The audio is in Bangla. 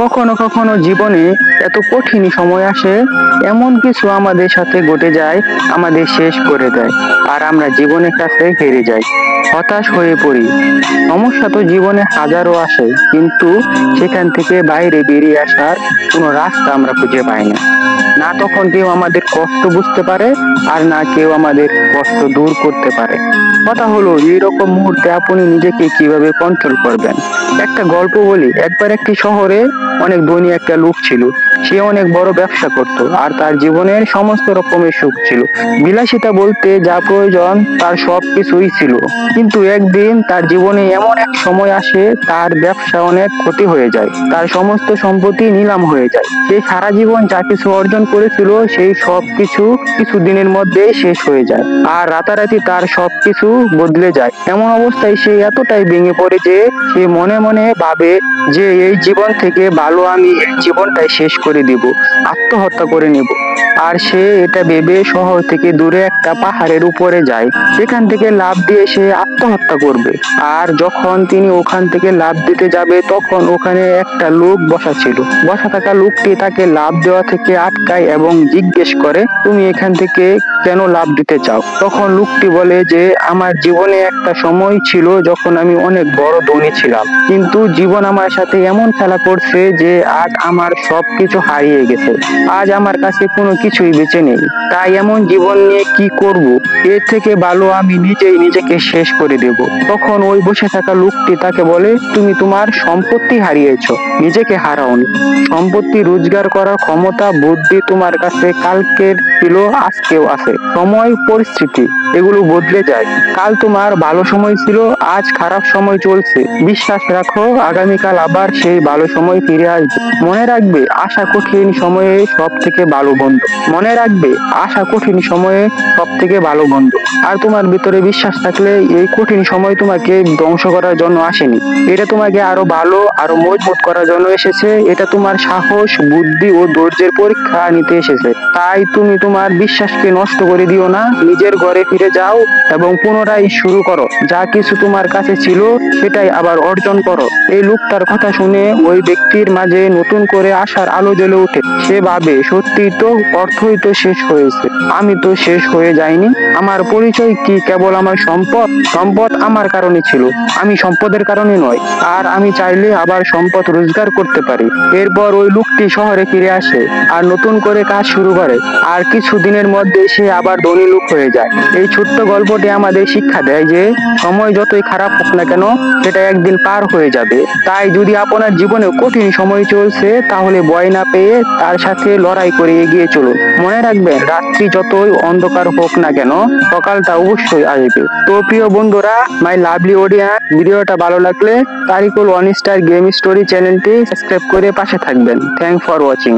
কখনো কখনো জীবনে এত কঠিন সময় আসে, এমন কিছু আমাদের সাথে ঘটে যায়, আমাদের শেষ করে দেয়, আর আমরা জীবনের কাছে হেরে যাই, হতাশ হয়ে পড়ি। সমস্যা তো জীবনে হাজারো আসে, কিন্তু সেখান থেকে বাইরে বেরিয়ে আসার কোনো রাস্তা আমরা খুঁজে পাই না। না তখন কেউ আমাদের কষ্ট বুঝতে পারে, আর না কেউ আমাদের কষ্ট দূর করতে পারে। কথা হলো, এইরকম মুহূর্তে আপনি নিজেকে কিভাবে কন্ট্রোল করবেন? একটা গল্প বলি। একবার একটি শহরে অনেক ধনী একটা লোক ছিল। সে অনেক বড় ব্যবসা করত, আর তার জীবনের সমস্ত রকমের সুখ ছিল। বিলাসিতা বলতে যা প্রয়োজন তার সবকিছুই ছিল। কিন্তু একদিন তার জীবনে এমন এক সময় আসে, তার ব্যবসা অনেক ক্ষতি হয়ে যায়, তার সমস্ত সম্পত্তি নিলাম হয়ে যায়। সে সারা জীবন যা কিছু অর্জন করেছিল, সেই সবকিছু কিছু দিনের মধ্যে শেষ হয়ে যায়, আর রাতারাতি তার সবকিছু বদলে যায়। এমন অবস্থায় সে এতটাই ভেঙে পড়ে যে সে মনে মনে ভাবে যে এই জীবন থেকে ভালো আমি এই জীবনটাই শেষ করে দিব, আত্মহত্যা করে নেব। আর সে এটা ভেবে শহর থেকে দূরে একটা পাহাড়ের উপরে যায়। সেখান থেকে লাফ দিয়ে সে আত্মহত্যা করবে। আর যখন তিনি ওখান থেকে লাফ দিতে যাবে, তখন ওখানে একটা লোক বসা ছিল। বসা থাকা লোকটি তাকে লাফ দেওয়া থেকে আটকায় এবং জিজ্ঞেস করে, তুমি এখান থেকে কেন লাফ দিতে চাও? তখন লোকটি বলে যে, আমার জীবনে একটা সময় ছিল যখন আমি অনেক বড় ধনী ছিলাম, কিন্তু জীবন আমার সাথে এমন খেলা করছে যে আজ আমার সবকিছু হারিয়ে গেছে। আজ আমার কাছে কোনো কিছুই বেঁচে নেই। তাই এমন জীবন নিয়ে কি করব? এর থেকে ভালো আমি নিজেই নিজেকে শেষ করে দেব। তখন ওই বসে থাকা লোকটি তাকে বলে, তুমি তোমার সম্পত্তি হারিয়েছ, নিজেকে হারাওনি। সম্পত্তি রোজগার করার ক্ষমতা, বুদ্ধি তোমার কাছে কালকের ছিল, আজকেও আছে। সময়, পরিস্থিতি এগুলো বদলে যায়। কাল তোমার ভালো সময় ছিল, আজ খারাপ সময় চলছে। বিশ্বাস রাখো, আগামীকাল আবার সেই ভালো সময় ফিরে আসবে। মনে রাখবে, আশা কঠিন সময়ে সব থেকে ভালো বন্ধু। মনে রাখবে, আশা কঠিন সময়ে সব থেকে ভালো বন্ধু। আর তোমার ভিতরে বিশ্বাস থাকলে এই কঠিন সময় তোমাকে ধ্বংস করার জন্য আসেনি। এটা তোমাকে আরো ভালো, আরো মজবুত করার জন্য এসেছে। এটা তোমার সাহস, বুদ্ধি ও ধৈর্যের পরীক্ষা নিতে এসেছে। তাই তুমি তোমার বিশ্বাসকে নষ্ট করে দিও না। নিজের ঘরে ফিরে যাও এবং পুনরায় শুরু করো। যা কিছু তোমার কাছে ছিল সেটাই আবার অর্জন করো। এই লোকটার কথা শুনে ওই ব্যক্তির মাঝে নতুন করে আশার আলো জ্বলে ওঠে। সে ভাবে, সত্যিই তো, অর্থই তো শেষ হয়েছে, আমি তো শেষ হয়ে যাইনি। আমার পরিচয় কি কেবল আমার সম্পদ? সম্পদ আমার কারণে ছিল, আমি সম্পদের কারণে নয়। আর আমি চাইলে আবার সম্পদ রোজগার করতে পারি। এরপর ওই লোকটি শহরে ফিরে আসে আর নতুন করে কাজ শুরু করে। আর কিছু দিনের মধ্যে সে আবার ধনী লোক হয়ে যায়। এই ছোট্ট গল্পটি আমাদের শিক্ষা দেয় যে সময় যতই খারাপ হোক না কেন, সেটা একদিন পার হয়ে যাবে। তাই যদি আপনার জীবনে কঠিন সময় চলছে, তাহলে ভয় না পেয়ে তার সাথে লড়াই করে এগিয়ে চলুন। মনে রাখবেন, রাত্রি যতই অন্ধকার হোক না কেন, সকালটা অবশ্যই আসবে। তো প্রিয় বন্ধুরা, মাই লাভলি অডিয়েন্স, ভিডিওটা ভালো লাগলে Tarikul one star game story চ্যানেলটি সাবস্ক্রাইব করে পাশে থাকবেন। Thank for watching.